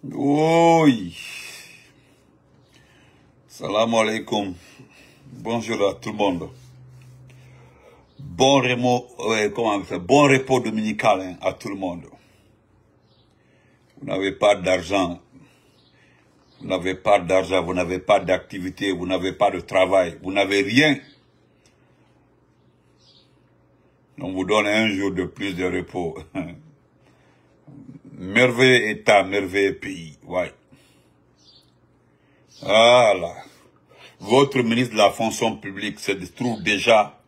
Oui. Salam alaikum. Bonjour à tout le monde. Bon repos dominical hein, à tout le monde. Vous n'avez pas d'argent. Vous n'avez pas d'argent, vous n'avez pas d'activité, vous n'avez pas de travail, vous n'avez rien. On vous donne un jour de plus de repos. Merveilleux État, merveilleux pays. Ouais. Voilà. Votre ministre de la fonction publique se trouve déjà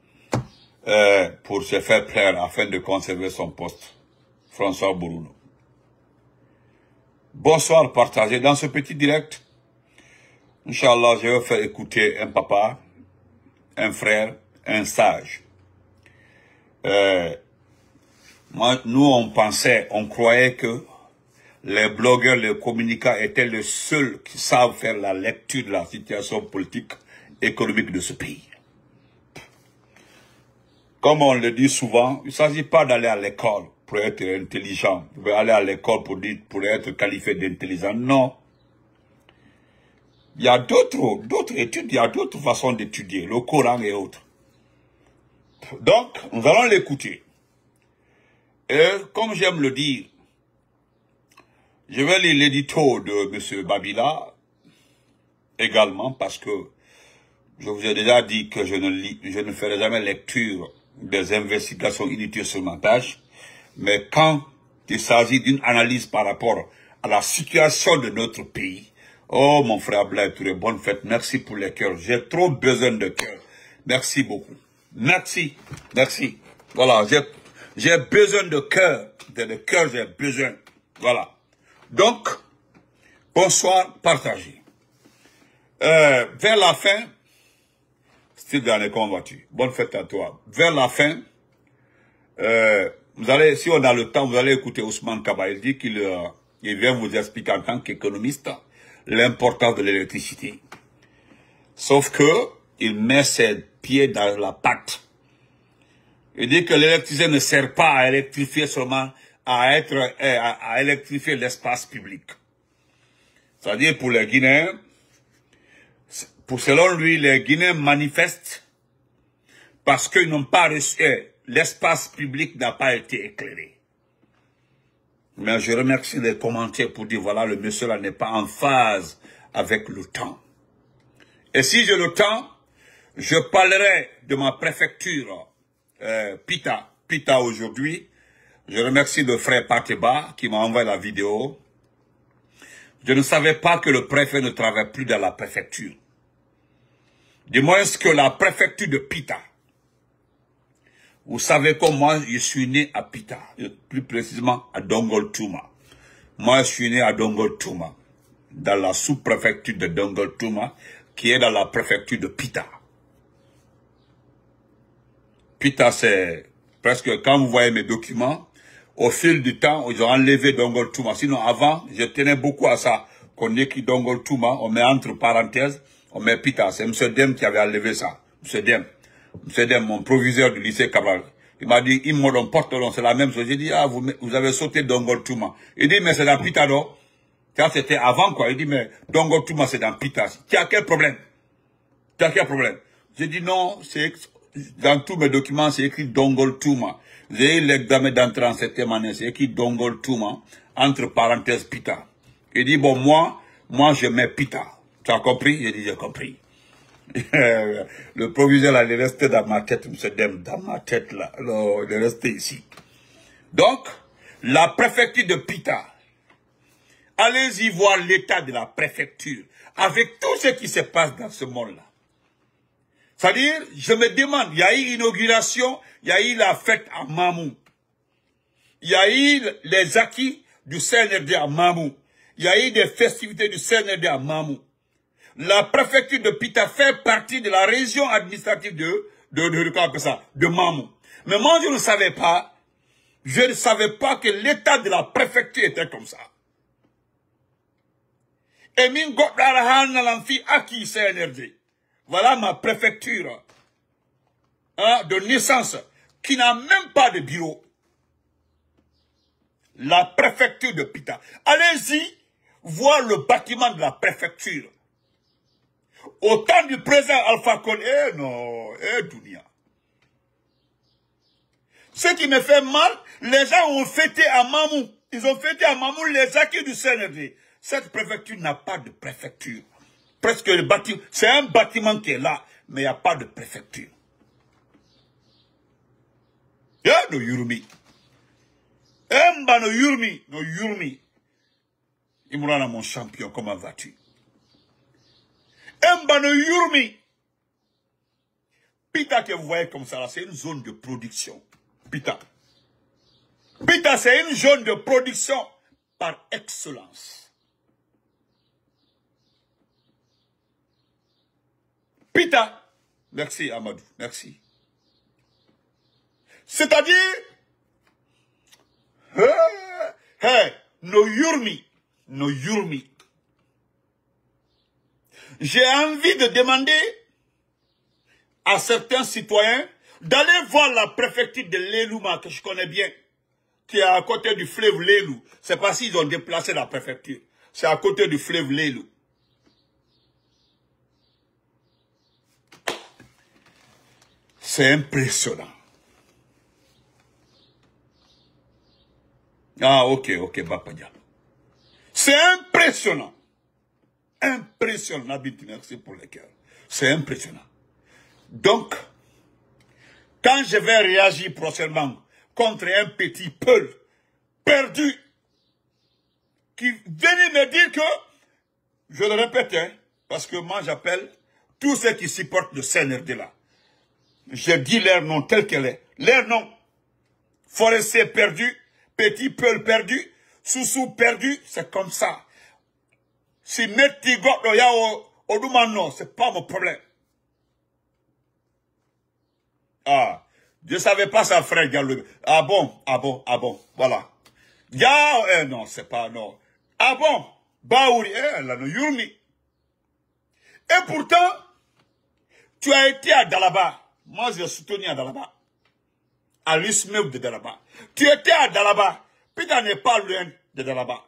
pour se faire plaire afin de conserver son poste. François Bourounou. Bonsoir, partagez dans ce petit direct. Inch'Allah, je vais faire écouter un papa, un frère, un sage. Nous, on croyait que les blogueurs, les communicants étaient les seuls qui savent faire la lecture de la situation politique, économique de ce pays. Comme on le dit souvent, il ne s'agit pas d'aller à l'école pour être intelligent, aller à l'école pour être qualifié d'intelligent. Non. Il y a d'autres études, il y a d'autres façons d'étudier, le Coran et autres. Donc, nous allons l'écouter. Et comme j'aime le dire, je vais lire l'édito de M. Babila également parce que je vous ai déjà dit que je ne ferai jamais lecture des investigations inutiles sur ma page. Mais quand il s'agit d'une analyse par rapport à la situation de notre pays, oh mon frère Blaise Touré, bonne fête, merci pour les cœurs. J'ai trop besoin de cœurs. Merci beaucoup. Merci, merci. Voilà, j'ai besoin de cœur. De cœur, j'ai besoin. Voilà. Donc, bonsoir, partagez. Vers la fin, style dans les convoitures. Bonne fête à toi. Vers la fin, vous allez, si on a le temps, vous allez écouter Ousmane Kaba. Il dit qu'il vient vous expliquer en tant qu'économiste l'importance de l'électricité. Sauf que il met ses pieds dans la pâte. Il dit que l'électricité ne sert pas à électrifier seulement, à électrifier l'espace public. C'est-à-dire pour les Guinéens, selon lui, les Guinéens manifestent parce qu'ils n'ont pas reçu, l'espace public n'a pas été éclairé. Mais je remercie les commentaires pour dire, voilà, le monsieur là n'est pas en phase avec le temps. Et si j'ai le temps, je parlerai de ma préfecture, Pita aujourd'hui. Je remercie le frère Pateba qui m'a envoyé la vidéo. Je ne savais pas que le préfet ne travaille plus dans la préfecture. Du moins que la préfecture de Pita. Vous savez que moi, je suis né à Pita, plus précisément à Dongoltouma. Moi, je suis né à Dongoltouma, dans la sous-préfecture de Dongoltouma, qui est dans la préfecture de Pita. Pita, c'est presque, quand vous voyez mes documents, au fil du temps, ils ont enlevé Dongoltouma. Sinon, avant, je tenais beaucoup à ça. Qu'on écrit Dongoltouma, on met entre parenthèses, on met Pita. C'est M. Dem qui avait enlevé ça. M. Dem, mon proviseur du lycée Cabral. Il m'a dit, il me porte long, c'est la même chose. J'ai dit, ah, vous avez sauté Dongoltouma. Il dit, mais c'est dans Pita, non? Ça, c'était avant, quoi. Il dit, mais Dongoltouma, c'est dans Pita. Tu as quel problème? Tu as quel problème? J'ai dit, non, c'est, dans tous mes documents, c'est écrit Dongoltouma. J'ai eu l'examen d'entrée en septième année, c'est écrit Dongoltouma, entre parenthèses Pita. Il dit, bon, moi, je mets Pita. Tu as compris? J'ai dit, j'ai compris. Le proviseur, là, il est resté dans ma tête, M. Dem, dans ma tête, là. Alors, il est resté ici. Donc, la préfecture de Pita. Allez-y voir l'état de la préfecture, avec tout ce qui se passe dans ce monde-là. C'est-à-dire, je me demande, il y a eu l'inauguration, il y a eu la fête à Mamou. Il y a eu les acquis du CNRD à Mamou. Il y a eu des festivités du CNRD à Mamou. La préfecture de Pita fait partie de la région administrative de Mamou. Mais moi, je ne savais pas que l'état de la préfecture était comme ça. Et min acquis CNRD. Voilà ma préfecture de naissance qui n'a même pas de bureau. La préfecture de Pita. Allez-y voir le bâtiment de la préfecture. Au temps du président Alpha Condé, Dunia. Ce qui me fait mal, les gens ont fêté à Mamou. Ils ont fêté à Mamou les acquis du CNRD. Cette préfecture n'a pas de préfecture. Presque le bâtiment, c'est un bâtiment qui est là, mais il n'y a pas de préfecture. No Yurumi. No Yurumi. No Yurumi. Imrana, mon champion, comment vas-tu? No Yurumi. Pita que vous voyez comme ça, c'est une zone de production. Pita. Pita, c'est une zone de production par excellence. Pita. Merci, Amadou. Merci. C'est-à-dire, no Yurmi. No Yurmi. J'ai envie de demander à certains citoyens d'aller voir la préfecture de Lelouma, que je connais bien, qui est à côté du fleuve Lelou. C'est pas s'ils ont déplacé la préfecture. C'est à côté du fleuve Lelou. C'est impressionnant. Ah, ok, Bapadia. C'est impressionnant. Impressionnant, Nabit, merci pour les cœurs. C'est impressionnant. Donc, quand je vais réagir prochainement contre un petit peul perdu, qui venait me dire que, je le répète, hein, parce que moi j'appelle tous ceux qui supportent le CNRD là. Je dis leur nom tel qu'elle est. Leur nom. Forestier perdu, petit peul perdu, Soussou perdu, c'est comme ça. Si Metti Goddo ya Odumano, c'est pas mon problème. Ah, je savais pas ça, frère Diallo. Ah bon, voilà. Ya, non, c'est pas, non. Ah bon, Baouri, là, no Yurmi. Et pourtant, tu as été à Dalaba. Moi, j'ai soutenu à Dalaba. À l'ISMEU de Dalaba. Tu étais à Dalaba. Pita n'est pas loin de Dalaba.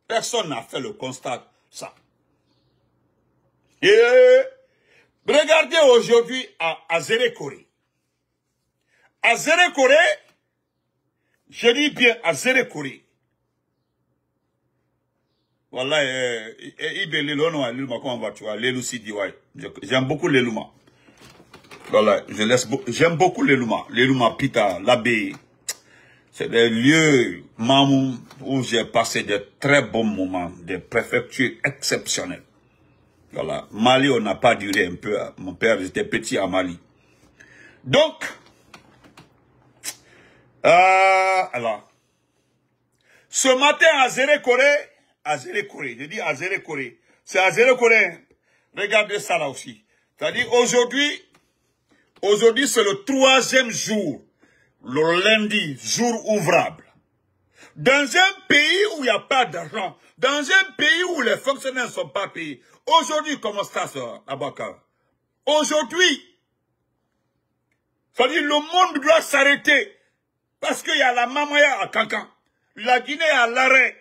Personne n'a fait le constat, ça. Et regardez aujourd'hui à Zérékoré. À Zérékoré, je dis bien à Zérékoré. Voilà, j'aime beaucoup l'Elouma. Voilà, j'aime beaucoup l'Elouma. L'Elouma, Pita, l'abbé. C'est des lieux, Mamou, où j'ai passé de très bons moments, des préfectures exceptionnelles. Voilà. Mali, on n'a pas duré un peu. Mon père était petit à Mali. Donc, alors, ce matin à Zérékoré, je dis à Zérékoré, c'est à Zérékoré, regardez ça là aussi. C'est-à-dire, aujourd'hui, c'est le 3e jour, le lundi, jour ouvrable. Dans un pays où il n'y a pas d'argent, dans un pays où les fonctionnaires ne sont pas payés, aujourd'hui, comment ça, Abakar? Aujourd'hui, c'est-à-dire le monde doit s'arrêter parce qu'il y a la Mamaya à Cancan, la Guinée à l'arrêt.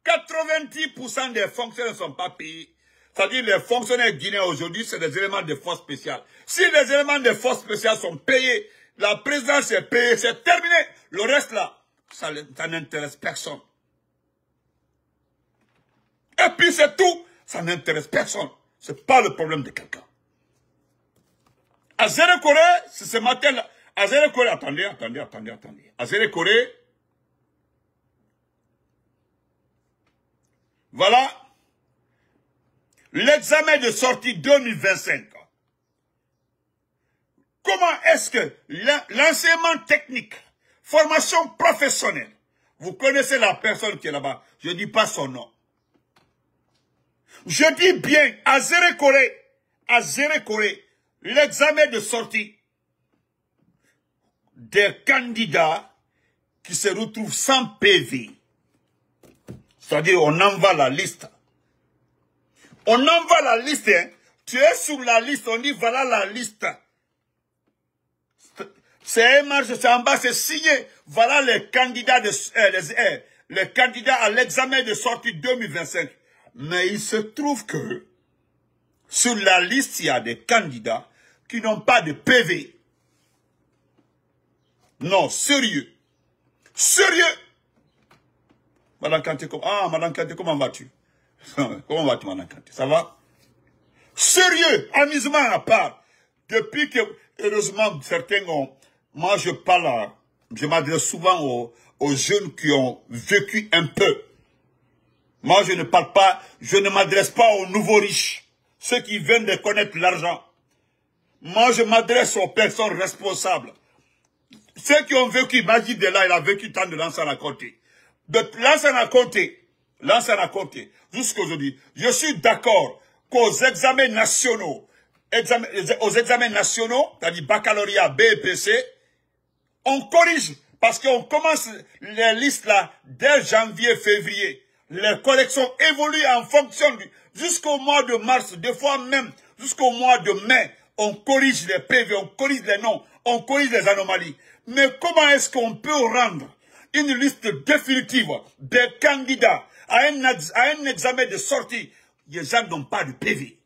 90% des fonctionnaires ne sont pas payés. C'est-à-dire les fonctionnaires guinéens aujourd'hui, c'est des éléments de force spéciale. Si les éléments de force spéciale sont payés, la présidence est payée, c'est terminé. Le reste là, ça n'intéresse personne. Et puis c'est tout, ça n'intéresse personne. C'est pas le problème de quelqu'un. À Zérékoré, c'est ce matin-là. À Zérékoré, attendez. À Zérékoré, voilà l'examen de sortie 2025. Comment est-ce que l'enseignement technique, formation professionnelle, vous connaissez la personne qui est là-bas, je ne dis pas son nom. Je dis bien, à Zérékoré, l'examen de sortie des candidats qui se retrouvent sans PV. C'est-à-dire, on envoie la liste. On envoie la liste, hein. Tu es sur la liste, on dit voilà la liste. C'est un marche, c'est en bas, c'est signé. Voilà les candidats, les candidats à l'examen de sortie 2025. Mais il se trouve que sur la liste, il y a des candidats qui n'ont pas de PV. Non, sérieux. Sérieux. Madame Kanté, Madame Kanté, comment vas-tu? Comment vas-tu, Madame Kanté? Ça va? Sérieux, amusement à part. Depuis que, heureusement, certains ont... Moi, je parle, je m'adresse souvent aux jeunes qui ont vécu un peu. Moi, je ne parle pas, je ne m'adresse pas aux nouveaux riches, ceux qui viennent de connaître l'argent. Moi, je m'adresse aux personnes responsables. Ceux qui ont vécu, Majid Dela, il a vécu tant de Lansana Conté. De Lansana Conté, jusqu'à aujourd'hui, je suis d'accord qu'aux examens nationaux, c'est-à-dire baccalauréat, BEPC, on corrige, parce qu'on commence les listes là dès janvier, février. Les corrections évoluent en fonction jusqu'au mois de mars, des fois même jusqu'au mois de mai. On corrige les PV, on corrige les noms, on corrige les anomalies. Mais comment est-ce qu'on peut rendre une liste définitive des candidats à un examen de sortie? Les gens n'ont pas de PV.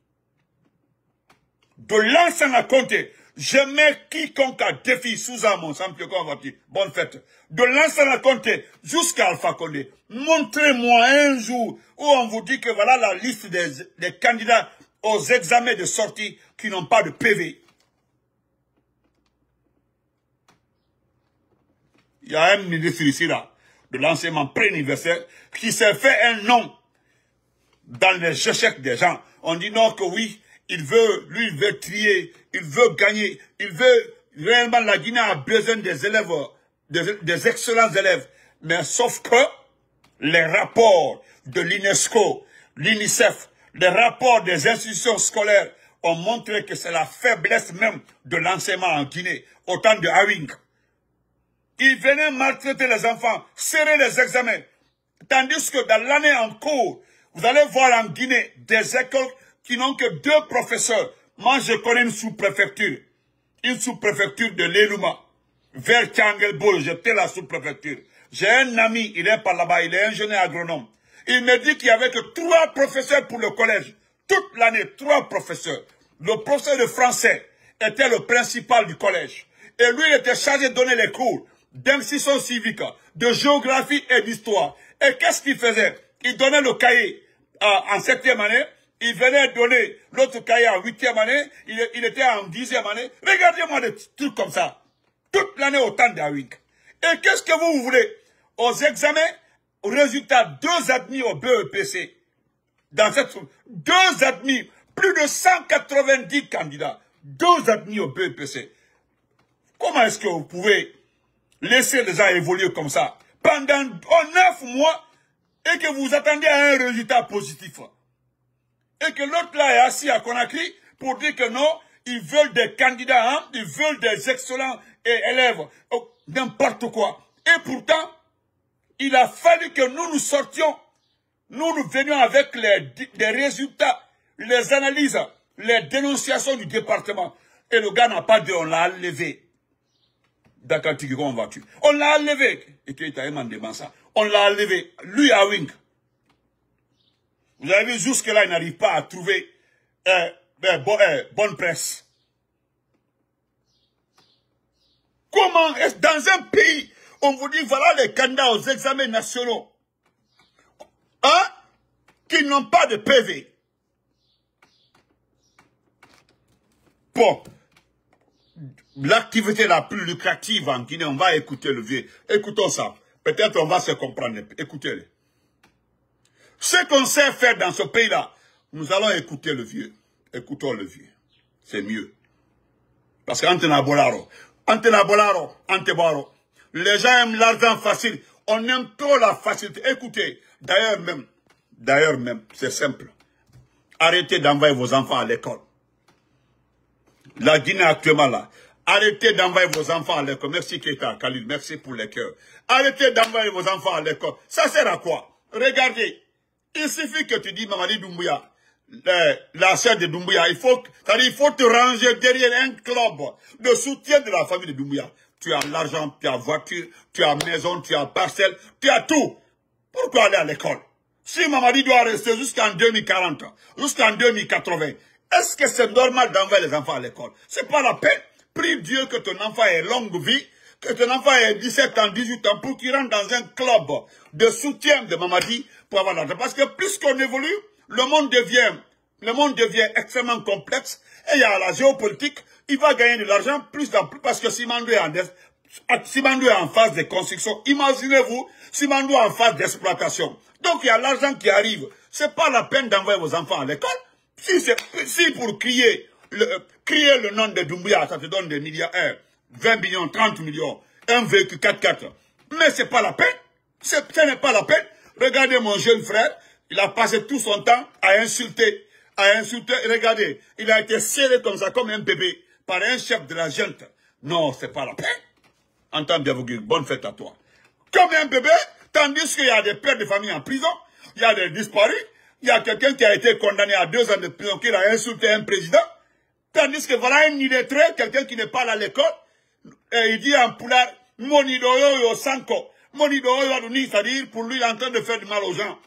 De l'ancien à compter, je mets quiconque a défi sous un mon sample, bonne fête. De l'ancien à compter jusqu'à Alpha Condé. Montrez-moi un jour où on vous dit que voilà la liste des candidats aux examens de sortie qui n'ont pas de PV. Il y a un ministre ici là, de l'enseignement pré-universitaire, qui s'est fait un nom dans les échecs des gens. On dit non que oui, il veut trier, il veut gagner, il veut, réellement la Guinée a besoin des élèves, des excellents élèves. Mais sauf que les rapports de l'UNESCO, l'UNICEF, les rapports des institutions scolaires ont montré que c'est la faiblesse même de l'enseignement en Guinée, au temps de Awing. Ils venaient maltraiter les enfants, serrer les examens. Tandis que dans l'année en cours, vous allez voir en Guinée des écoles qui n'ont que 2 professeurs. Moi, je connais une sous-préfecture de l'Eluma, vers Tchangelbo, j'étais la sous-préfecture. J'ai un ami, il est par là-bas, il est ingénieur agronome. Il me dit qu'il n'y avait que 3 professeurs pour le collège. Toute l'année, 3 professeurs. Le professeur de français était le principal du collège. Et lui, il était chargé de donner les cours d'instruction civique, de géographie et d'histoire. Et qu'est-ce qu'il faisait? Il donnait le cahier en 7e année, il venait donner l'autre cahier en 8e année, il était en 10e année. Regardez-moi des trucs comme ça. Toute l'année au temps d'Awing. Et qu'est-ce que vous voulez? Aux examens, aux résultats, 2 admis au BEPC. Dans cette 2 admis, plus de 190 candidats. 2 admis au BEPC. Comment est-ce que vous pouvez laisser les gens évoluer comme ça pendant 9 mois et que vous attendez à un résultat positif? Et que l'autre là est assis à Conakry pour dire que non, ils veulent des candidats, hein, ils veulent des excellents élèves, n'importe quoi. Et pourtant, il a fallu que nous sortions, nous venions avec les résultats, les analyses, les dénonciations du département. Et le gars n'a pas dit, on l'a enlevé. D'accord, comment vas-tu? On l'a enlevé. Et tu as demandé ça. On l'a enlevé. Lui à Wing. Vous avez vu, jusque-là, il n'arrive pas à trouver bonne presse. Comment est-ce dans un pays, on vous dit, voilà les candidats aux examens nationaux, hein, qui n'ont pas de PV. Bon, l'activité la plus lucrative en Guinée, on va écouter le vieux. Écoutons ça. Peut-être on va se comprendre. Écoutez-le. Ce qu'on sait faire dans ce pays-là, nous allons écouter le vieux. Écoutons le vieux. C'est mieux. Parce qu'Antenabolaro, les gens aiment l'argent facile. On aime trop la facilité. Écoutez, d'ailleurs même, c'est simple. Arrêtez d'envoyer vos enfants à l'école. La Guinée actuellement là. Arrêtez d'envoyer vos enfants à l'école. Merci Keita, Khalil, merci pour les cœurs. Arrêtez d'envoyer vos enfants à l'école. Ça sert à quoi? Regardez. Il suffit que tu dis Mamadi Doumbouya, la sœur de Doumbouya. Il faut te ranger derrière un club de soutien de la famille de Doumbouya. Tu as l'argent, tu as voiture, tu as maison, tu as parcelle, tu as tout. Pourquoi aller à l'école? Si Mamadi doit rester jusqu'en 2040, jusqu'en 2080, est-ce que c'est normal d'envoyer les enfants à l'école? C'est pas la peine. Prie Dieu que ton enfant ait longue vie, que ton enfant ait 17 ans, 18 ans, pour qu'il rentre dans un club de soutien de Mamadi pour avoir l'argent. Parce que plus qu'on évolue, le monde devient extrêmement complexe. Et il y a la géopolitique, il va gagner de l'argent plus en plus parce que Simandou est en phase de construction. Imaginez-vous, Simandou est en phase d'exploitation. Donc il y a l'argent qui arrive. C'est pas la peine d'envoyer vos enfants à l'école. Si pour crier le nom de Doumbouya, ça te donne des milliards, 20 millions, 30 millions, un véhicule 4x4. Mais c'est pas la peine. Ce n'est pas la peine. Regardez mon jeune frère, il a passé tout son temps à insulter. Regardez, il a été serré comme ça, comme un bébé, par un chef de la junte. Non, c'est pas la peine. Entends bien, vous dire, bonne fête à toi. Comme un bébé, tandis qu'il y a des pères de famille en prison, il y a des disparus, il y a quelqu'un qui a été condamné à 2 ans de prison, qui a insulté un président, tandis que voilà un illettré, quelqu'un qui n'est pas allé à l'école, et il dit en poulard, Monidoyo yo sanko, Monidoyo adoni, c'est-à-dire, pour lui, il est en train de faire du mal aux gens.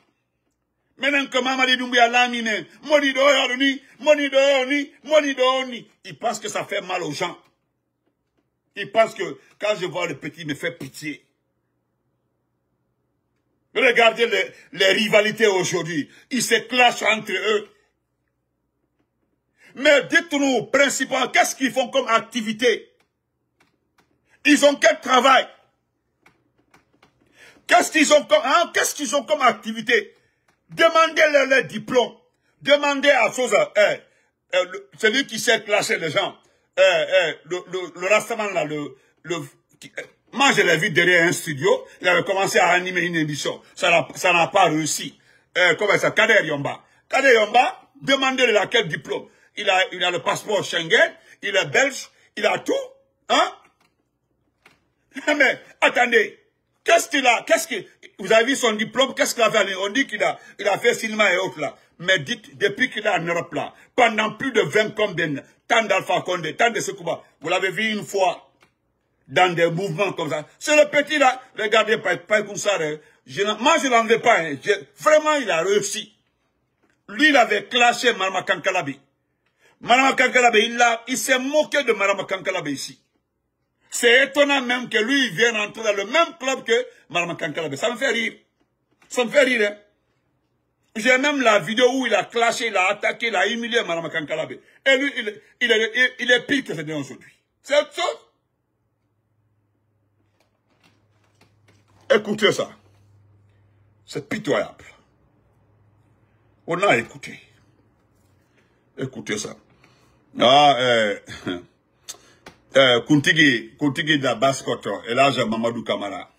Maintenant que Mamadi Doumbouya lamine, Monidoyo adoni, Monidoyo ni, il pense que ça fait mal aux gens. Il pense que quand je vois le petit, il me fait pitié. Regardez les rivalités aujourd'hui. Ils se clashent entre eux. Mais dites-nous, principalement, qu'est-ce qu'ils font comme activité? Ils ont quel travail? Qu'est-ce qu'ils ont comme activité? Demandez-leur les diplômes. Demandez à celui qui sait clasher les gens. Le Rastaman là, moi je l'ai vu derrière un studio, il avait commencé à animer une émission, ça n'a pas réussi. Comment ça, Kader Yomba, demandez de laquelle diplôme. Il a le passeport Schengen, il est belge, il a tout, hein? Mais attendez, vous avez vu son diplôme, qu'est-ce qu'il a fait? On dit qu'il a fait cinéma et autres là. Mais dites, depuis qu'il est en Europe là, pendant plus de 20 combien, tant d'Alpha Condé, tant de Sekouba, vous l'avez vu une fois dans des mouvements comme ça. C'est le petit là, regardez, pas comme ça, moi je n'en veux pas, hein. Vraiment il a réussi. Lui il avait clashé Marama Kankalabi. Marama Kankalabi, il s'est moqué de Marama Kankalabi ici. C'est étonnant même que lui il vienne entrer dans le même club que Marama Kankalabi. Ça me fait rire. Ça me fait rire, hein. J'ai même la vidéo où il a clashé, il a attaqué, il a humilié Marama Kankalabi. Et lui, il est pire que c'est aujourd'hui. C'est autre chose. Écoutez ça. C'est pitoyable. On a écouté. Écoutez ça. Kuntigi de la Basse-Côte, Elhadji Mamadou Kamara.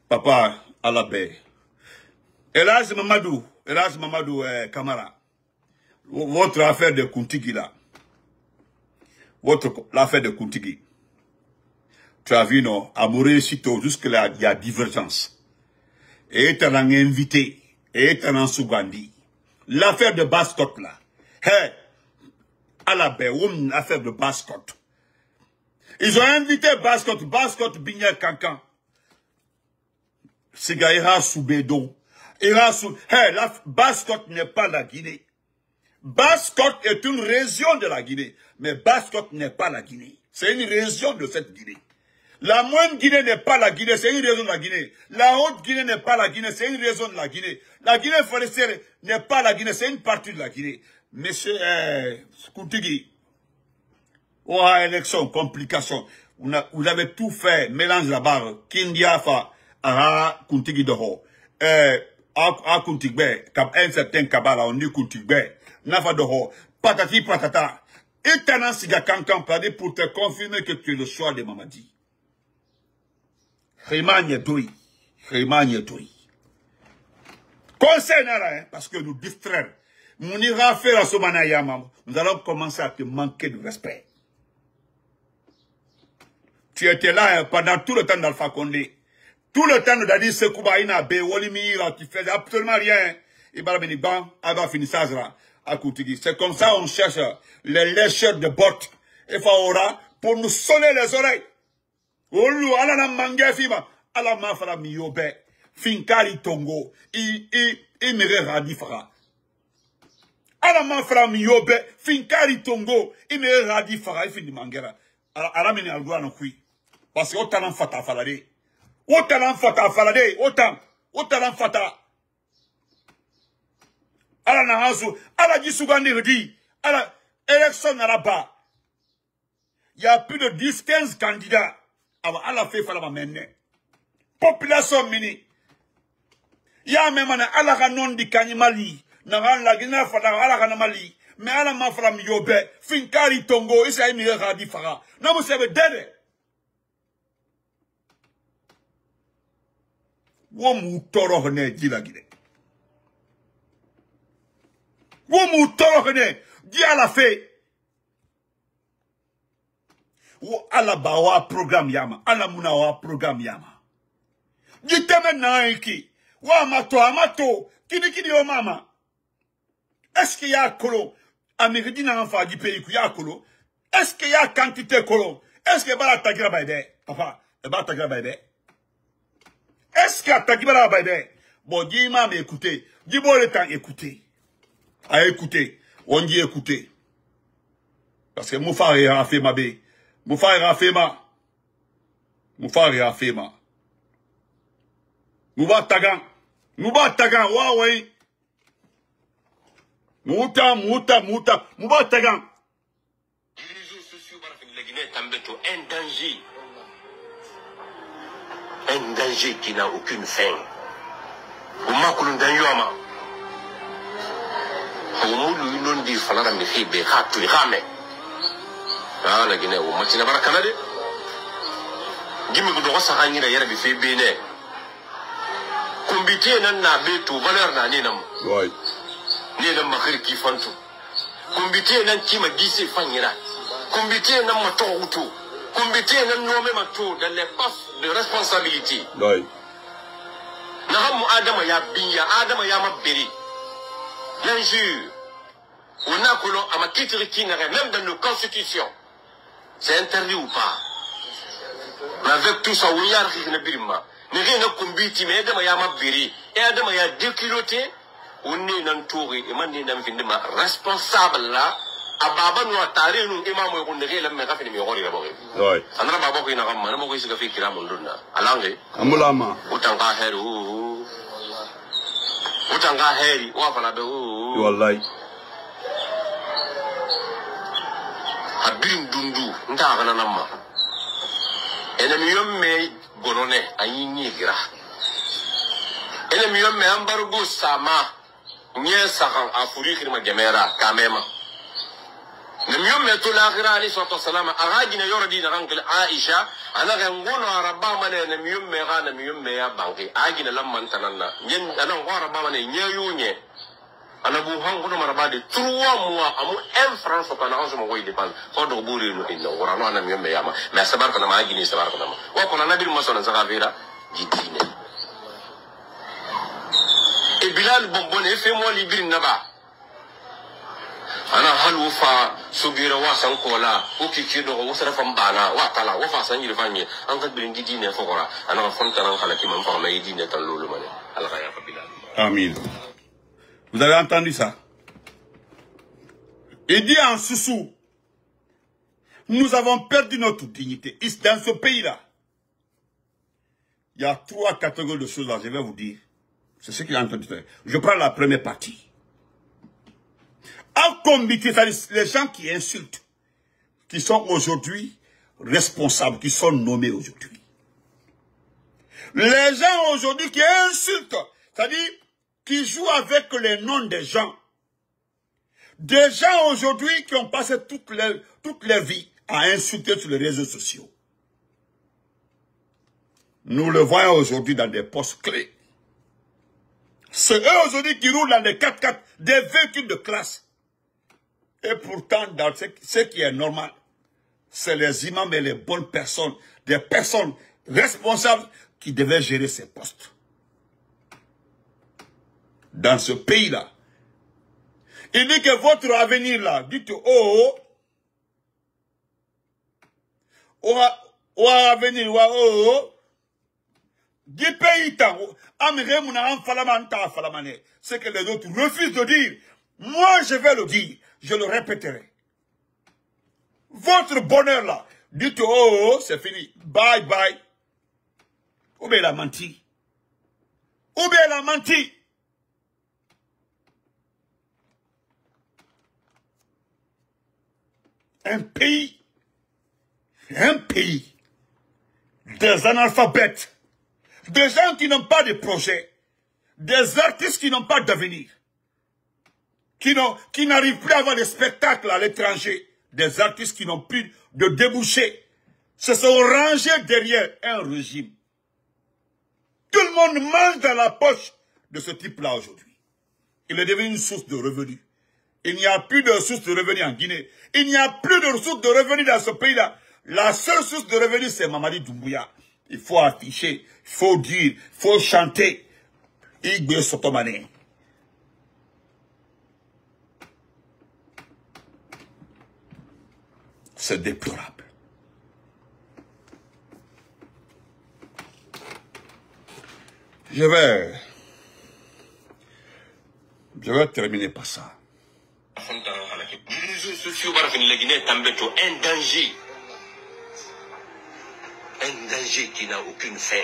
Papa Alabé. Elhadji Mamadou Kamara. Votre affaire de Kuntigi là. L'affaire de Kuntigi. Tu as vu, non? À Mouré-Sito, jusque-là, il y a divergence. Et tu as invité. Et tu as Sougandi. L'affaire de Basse-Côte là. Hey! Alabé, l'affaire de Basse-Côte. Ils ont invité Basse-Côte, Bignel Kankan. Sigaïra Soubedo. Hey, la Basse-Côte n'est pas la Guinée. Basse-Côte est une région de la Guinée. Mais Basse-Côte n'est pas la Guinée. C'est une région de cette Guinée. La moindre Guinée n'est pas la Guinée, c'est une région de la Guinée. La haute Guinée n'est pas la Guinée, c'est une région de la Guinée. La Guinée forestière n'est pas la Guinée, c'est une partie de la Guinée. Monsieur Kuntigi, élection, complication. Vous avez tout fait, mélange la barre. Kindiafa, Kuntigi Doho. Kuntigbe, un certain Kabala, on dit Kuntigbe. Nafa Doho. Patati patata. Et t'as siga kankan pour te confirmer que tu es le choix de Mamadi. Conseil là, parce que nous distraire. Nous ira faire à Somana Yamam. Nous allons commencer à te manquer de respect. Tu étais là pendant tout le temps d'Alpha Condé. Tout le temps de Dadi Sekouba Ina Be Wolimira, tu faisais absolument rien. Et Barabeniban, Aba Finissazra. C'est comme ça on cherche les lécheurs de bottes. Et Faora pour nous sonner les oreilles. Olu ala na mange fima ala ma fala miyobe finkari tongo i mere radi fara. Ala ma fala miyobe finkari tongo i mere radi fara i fini mangera. Ala meni algua no kui. Parce que autant fata falade. Autant fata falade, autant fata. Ala na hazu, ala jisugandi redi, ala élection araba. Il y a plus de 10-15 candidats. Alors, ala fait fala menne. Population mini. Il y a même un ala kanon di kanimali. Naran la gina fata ala kanamali. Mais ala ma fala miyobe. Finkari tongo, isa imi radi fara. Non, vous savez, dede. Womu toro hone di la gide. Womu toro hone di ala fait. Ala bawa program yama. Ala muna wa program yama. Jiteme na iki. Wa amato. Kidi o mama. Est-ce qu'il y a kolo? Américain n'a pas du pays qu'il y a kolo. Est-ce qu'il y a quantité kolo? Est-ce qu'il y a la tagira baide? Papa, il va tagira baide. Est-ce qu'il y a tagira baide? Bon, dis m'a écoutez. Dis bon le temps écouter. À écouter. On dit écouter. Parce que mon frère a fait ma bé. Mon frère a fait ma. Mouba tagan, ouais. Mouta, mouba tagan. Les réseaux sociaux, la Guinée est un danger qui n'a aucune fin. Au makulun d'anyuama. Au moulu non dit falara me fait be hatu rame. Ah la Guinée au matina barakanade. Gimi ko do sa hanyi na yara bi fe bene. Kumbite nan na beto valeur na ni nam. Ouais. Ni nam makir ki fantu. Kumbite nan kima gise fanyira. Kumbite nan mato utu. Kumbite nan nome mato dans les postes de responsabilité. Ouais. Nahamu Adama ya binya, Adama ya mabiri. L'injure. On a que l'on a ma titre qui n'aurait même dans nos constitutions. C'est interdit ou pas? Mais avec tout ça, oui, il y a rien de birma. Mais rien de combiti, mais Adama ya mabiri. Et Adama ya déculoté. On est dans le tour et man dans finalement responsable là. Ababa nous attaré nous imam on ne rien mais rafine mi hori d'abord. Ouais. Andra baba ko ina kamma na mo ko isi ka fikira mon donna. Alange. Amulama. Utanga heru. Utanga heri wa fala be. Wallahi. Abim dundu nda kana namma. Enemi yomme gonone ayinyi gira. Enemi yomme ambargo sama. Nye sakan afuri khirma jamera kamema. Nemiyo meto l'akhira alayhi salatu wassalam agajina yordi na rankil Aisha ana gangono araba mane nemiyo mega nemiyo meya banki agina lamman tananna nyen ana ngora ba mane nyeyunye ana bu hangono maraba de 3 mois amu en France ko na onzo mo goy depan ko do buri no inna ngora no ana nemiyo meya ma mais sabar ko na ma agini sabar ko na ma wa ko na nabil masona zakavira jidine e Bilal bombone fe mo libri naba ana halu fa sugira wasan kola o kiki do o sara fam bana wa tala wa fa san yirfanye an ka birin gidi ne fokora ana ka fonta ran kala ki man fa na yidi ne tan lolu mane ala ya fa Bilal. Amin. Vous avez entendu ça? Il dit en Soussou, nous avons perdu notre dignité. Dans ce pays-là, il y a 3 catégories de choses là, je vais vous dire. C'est ce qu'il est en train de faire. Je prends la première partie. En comité, c'est-à-dire les gens qui insultent, qui sont aujourd'hui responsables, qui sont nommés aujourd'hui. Les gens aujourd'hui qui insultent, c'est-à-dire qui jouent avec les noms des gens. Des gens aujourd'hui qui ont passé toute leur vie à insulter sur les réseaux sociaux. Nous le voyons aujourd'hui dans des postes clés. C'est eux aujourd'hui qui roulent dans des 4x4, des véhicules de classe. Et pourtant, dans ce qui est normal, c'est les imams et les bonnes personnes, des personnes responsables qui devaient gérer ces postes. Dans ce pays-là, Il dit que votre avenir là, dites oh, avenir, du pays tant, c'est que les autres refusent de dire. Moi, je vais le dire, je le répéterai. Votre bonheur là, dites oh, c'est fini, bye bye. Ou bien il a menti. Ou bien il a menti. Un pays, des analphabètes, des gens qui n'ont pas de projet, des artistes qui n'ont pas d'avenir, qui n'arrivent plus à avoir des spectacles à l'étranger, des artistes qui n'ont plus de débouchés, se sont rangés derrière un régime. Tout le monde mange dans la poche de ce type-là aujourd'hui. Il est devenu une source de revenus. Il n'y a plus de source de revenus en Guinée. Il n'y a plus de source de revenus dans ce pays-là. La seule source de revenus, c'est Mamadi Doumbouya. Il faut afficher, il faut dire, il faut chanter. Igbe Sotomane. C'est déplorable. Je vais terminer par ça. Les réseaux sociaux, un danger. Un danger qui n'a aucune fin.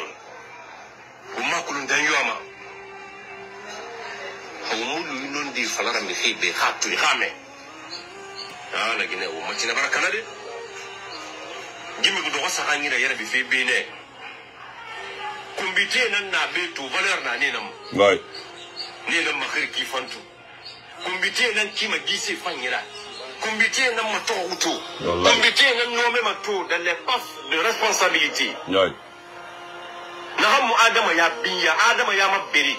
Kumbité nan na beto valeur na ne nam. Ouais. Ne nam makir ki fantu. Kumbité nan ki ma gisi fanyira. Kumbité nan ma to uto. Kumbité nan no me ma to dans les postes de responsabilité. Ouais. Na hamu adama ya binya, adama ya mabiri.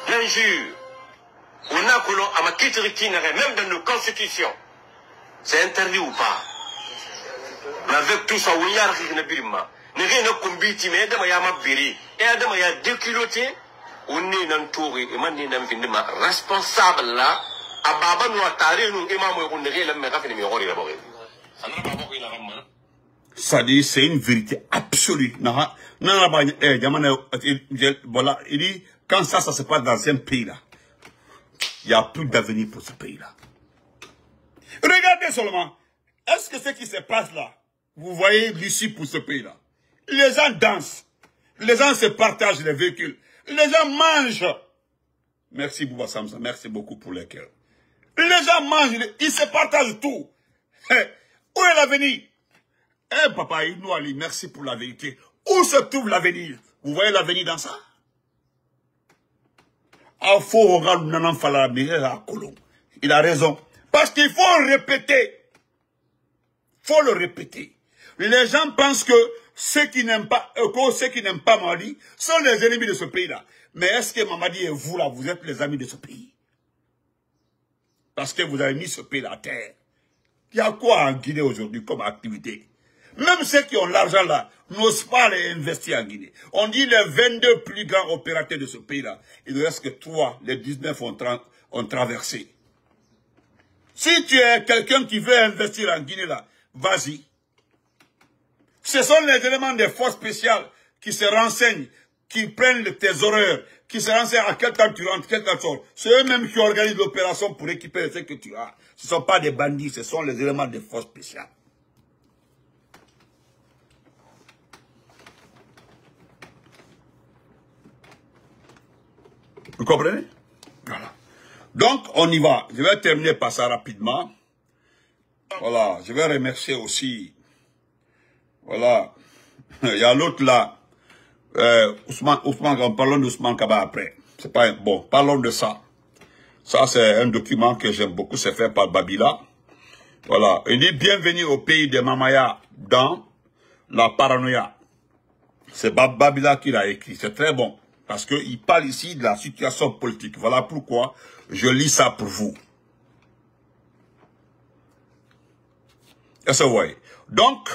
L'injure. On a que l'on a ma qui même dans nos constitutions. C'est interdit ou pas? Mais avec tout ça, on y a rien de birma. Ne rien ne combiti, mais Adama ya mabiri. Et Adama ya déculotté. On est dans le tour et man n'est dans le responsable là. Ababa nous a taré, nous, et maman, on ne rien mais raffiné, mais on est d'abord. Ça dit, c'est une vérité absolue. Voilà, il dit, quand ça se passe dans un pays là, il n'y a plus d'avenir pour ce pays là. Regardez seulement, est-ce que ce qui se passe là, vous voyez l'issue pour ce pays là? Les gens dansent, les gens se partagent les véhicules, les gens mangent. Merci Bouba Samsa, merci beaucoup pour les cœurs. Les gens mangent, ils se partagent tout. Où est l'avenir? Papa Inouali, merci pour la vérité. Où se trouve l'avenir? Vous voyez l'avenir dans ça? Il a raison. Parce qu'il faut répéter. Faut le répéter. Les gens pensent que ceux qui n'aiment pas Mamadi sont les ennemis de ce pays-là. Mais est-ce que Mamadi et vous, là, vous êtes les amis de ce pays? Parce que vous avez mis ce pays à terre. Il y a quoi en Guinée aujourd'hui comme activité? Même ceux qui ont l'argent là, n'osent pas les investir en Guinée. On dit les 22 plus grands opérateurs de ce pays-là. Il ne reste que 3, les 19 ont traversé. Si tu es quelqu'un qui veut investir en Guinée là, vas-y. Ce sont les éléments des forces spéciales qui se renseignent, qui prennent tes horreurs, qui se renseignent à quel temps tu rentres, quel temps tu sors. C'est eux-mêmes qui organisent l'opération pour récupérer ce que tu as. Ce ne sont pas des bandits, ce sont les éléments des forces spéciales. Vous comprenez? Voilà. Donc, on y va. Je vais terminer par ça rapidement. Voilà. Je vais remercier aussi. Voilà. Il y a l'autre là. Ousmane, parlons d'Ousmane Kaba après. C'est pas bon. Parlons de ça. Ça, c'est un document que j'aime beaucoup. C'est fait par Babila. Voilà. Il dit bienvenue au pays des Mamaya dans la paranoïa. C'est Babila qui l'a écrit. C'est très bon. Parce qu'il parle ici de la situation politique. Voilà pourquoi je lis ça pour vous. Est-ce que vous voyez? Donc,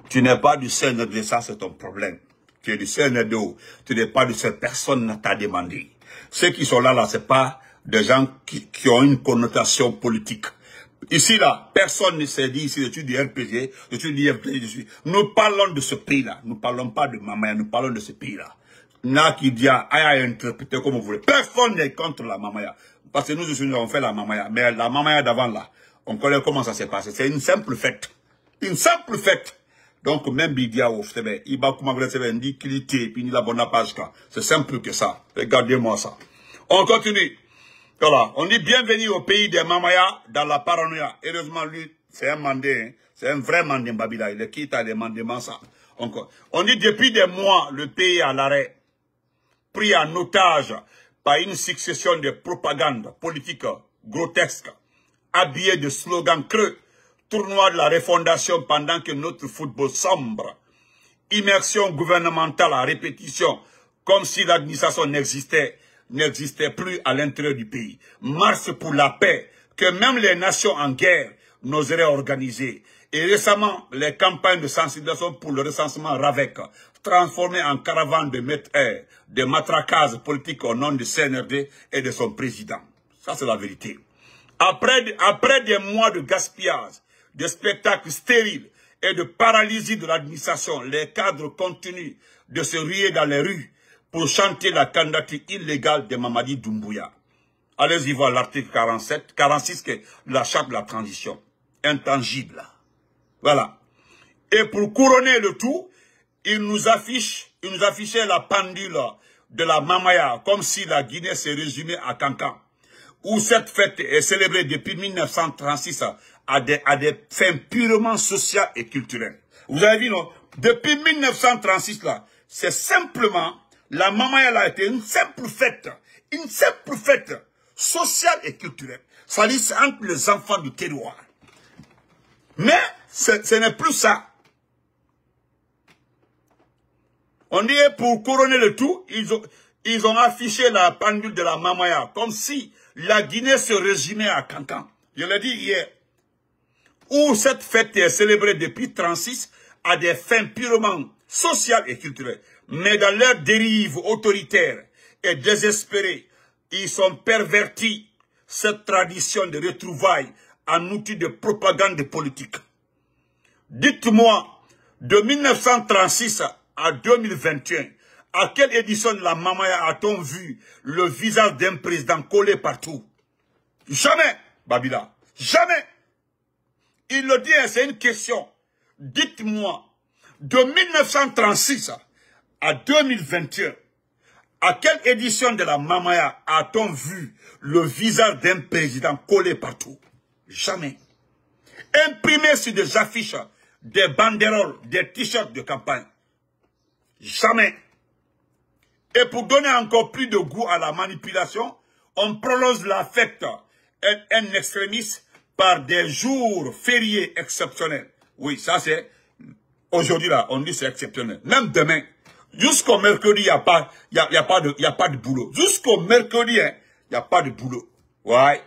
tu n'es pas du CND, ça c'est ton problème. Tu es du CNDO. Tu n'es pas de cette personne qui t'a demandé. Ceux qui sont là, c'est pas des gens qui ont une connotation politique. Ici, là, personne ne s'est dit ici, je suis du RPG, je suis du FDJ, je suis... Nous parlons de ce pays-là. Nous ne parlons pas de Mamaya, nous parlons de ce pays-là. Il y en a qui disent, à interpréter comme vous voulez. Personne n'est contre la Mamaya. Parce que nous avons fait la Mamaya. Mais la Mamaya d'avant, là, on connaît comment ça s'est passé. C'est une simple fête. Une simple fête. Donc, même Bidia, il va comment vous le dit qu'il était, puis il la bonne page. C'est simple que ça. Regardez-moi ça. On continue. Voilà, on dit bienvenue au pays des Mamaya dans la paranoïa. Heureusement, lui, c'est un mandé, hein. C'est un vrai mandé Babila. Il est quitte à des mandements, ça. On dit depuis des mois, le pays est à l'arrêt, pris en otage par une succession de propagandes politiques grotesques, habillées de slogans creux, tournoi de la refondation pendant que notre football sombre, immersion gouvernementale à répétition, comme si l'administration n'existait plus à l'intérieur du pays. Marche pour la paix que même les nations en guerre n'oseraient organiser. Et récemment, les campagnes de sensibilisation pour le recensement RAVEC, transformées en caravane de matraquages politiques au nom du CNRD et de son président. Ça, c'est la vérité. Après des mois de gaspillage, de spectacles stériles et de paralysie de l'administration, les cadres continuent de se ruer dans les rues pour chanter la candidature illégale de Mamadi Doumbouya. Allez-y voir l'article 46 qui est la charte de la transition. Intangible. Voilà. Et pour couronner le tout, il nous affichait la pendule de la Mamaya, comme si la Guinée se résumait à Cancan, où cette fête est célébrée depuis 1936 à des fins purement sociales et culturelles. Vous avez vu, non? Depuis 1936, là, c'est simplement... La Mamaya a été une simple fête sociale et culturelle. Ça dit, c'est entre les enfants du terroir. Mais ce n'est plus ça. On dit, pour couronner le tout, ils ont affiché la pendule de la Mamaya, comme si la Guinée se résumait à Cancan. Je l'ai dit hier. Où cette fête est célébrée depuis 1936 à des fins purement sociales et culturelles. Mais dans leur dérive autoritaire et désespérée, ils ont perverti cette tradition de retrouvailles en outil de propagande politique. Dites-moi, de 1936 à 2021, à quelle édition de la Mamaya a-t-on vu le visage d'un président collé partout? Jamais, Babila. Jamais. Il le dit, c'est une question. Dites-moi, de 1936 à 2021, à quelle édition de la Mamaya a-t-on vu le visage d'un président collé partout? Jamais. Imprimé sur des affiches, des banderoles, des t-shirts de campagne. Jamais. Et pour donner encore plus de goût à la manipulation, on prolonge la fête un extrémiste par des jours fériés exceptionnels. Oui, ça c'est... Aujourd'hui là, on dit c'est exceptionnel. Même demain. Jusqu'au mercredi, il n'y a pas de boulot. Jusqu'au mercredi, il n'y a pas de boulot. Ouais.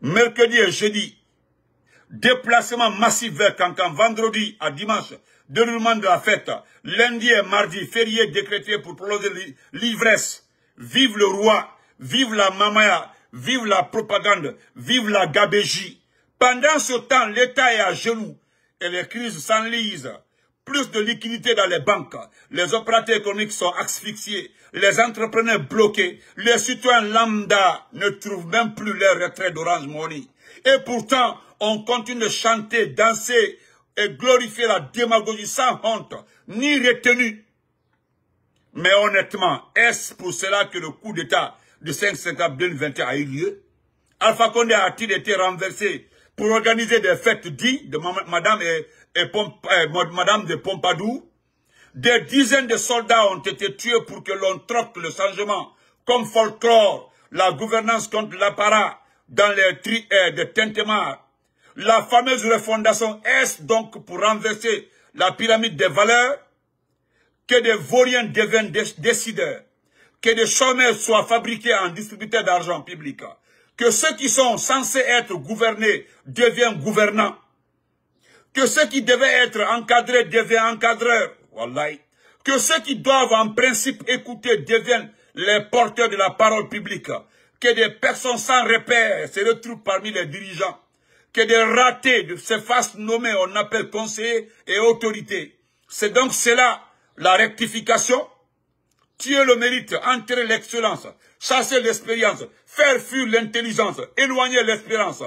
Mercredi et jeudi, déplacement massif vers Cancan. Vendredi à dimanche, déroulement de la fête. Lundi et mardi, férié décrété pour prolonger l'ivresse. Vive le roi, vive la Mamaya, vive la propagande, vive la gabégie. Pendant ce temps, l'État est à genoux et les crises s'enlisent. Plus de liquidités dans les banques, les opérateurs économiques sont asphyxiés, les entrepreneurs bloqués, les citoyens lambda ne trouvent même plus leur retrait d'Orange Money. Et pourtant, on continue de chanter, danser et glorifier la démagogie sans honte, ni retenue. Mais honnêtement, est-ce pour cela que le coup d'État du 5 septembre 2021 a eu lieu? Alpha Condé a-t-il été renversé pour organiser des fêtes dignes de Madame de Pompadour? Des dizaines de soldats ont été tués pour que l'on troque le changement comme folklore, la gouvernance contre l'apparat dans les de Tintemar. La fameuse refondation, est-ce donc pour renverser la pyramide des valeurs? Que des vauriens deviennent décideurs, que des chômeurs soient fabriqués en distributeurs d'argent public, que ceux qui sont censés être gouvernés deviennent gouvernants, que ceux qui devaient être encadrés deviennent encadreurs, wallahi, que ceux qui doivent en principe écouter deviennent les porteurs de la parole publique, que des personnes sans repère se retrouvent parmi les dirigeants, que des ratés se fassent nommer, on appelle conseillers et autorités. C'est donc cela, la rectification, tuer le mérite, entrer l'excellence, chasser l'expérience, faire fuir l'intelligence, éloigner l'espérance,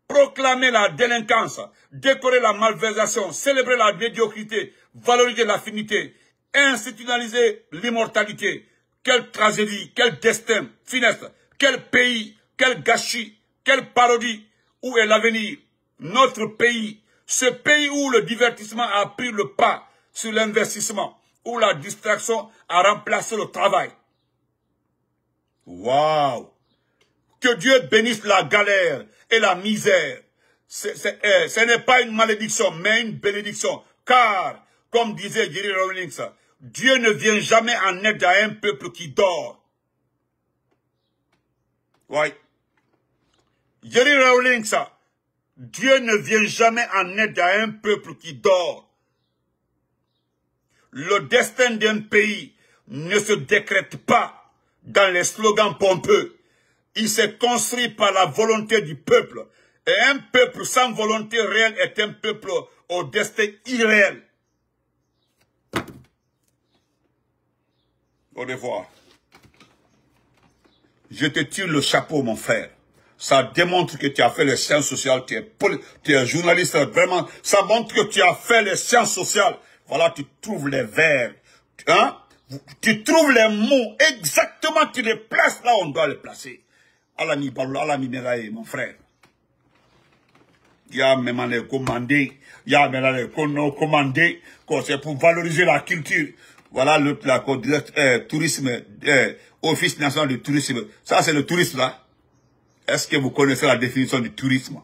proclamer la délinquance, décorer la malversation, célébrer la médiocrité, valoriser l'affinité, institutionnaliser l'immortalité. Quelle tragédie, quel destin funeste, quel pays, quel gâchis, quelle parodie. Où est l'avenir? Notre pays, ce pays où le divertissement a pris le pas sur l'investissement, où la distraction a remplacé le travail. Waouh! Que Dieu bénisse la galère et la misère. Ce n'est pas une malédiction, mais une bénédiction. Car, comme disait Jerry Rawlings, Dieu ne vient jamais en aide à un peuple qui dort. Oui. Jerry Rawlings, Dieu ne vient jamais en aide à un peuple qui dort. Le destin d'un pays ne se décrète pas dans les slogans pompeux. Il s'est construit par la volonté du peuple. Et un peuple sans volonté réelle est un peuple au destin irréel. Au revoir. Je te tire le chapeau, mon frère. Ça démontre que tu as fait les sciences sociales. Tu es journaliste, vraiment. Ça montre que tu as fait les sciences sociales. Voilà, tu trouves les vers. Hein? Tu trouves les mots exactement, tu les places là où on doit les placer. Alami Balou, Alami Meraye, mon frère. Il y a même les commandés, il y a même les commandés, c'est pour valoriser la culture. Voilà le tourisme, Office national du tourisme. Ça, c'est le tourisme là. Est-ce que vous connaissez la définition du tourisme?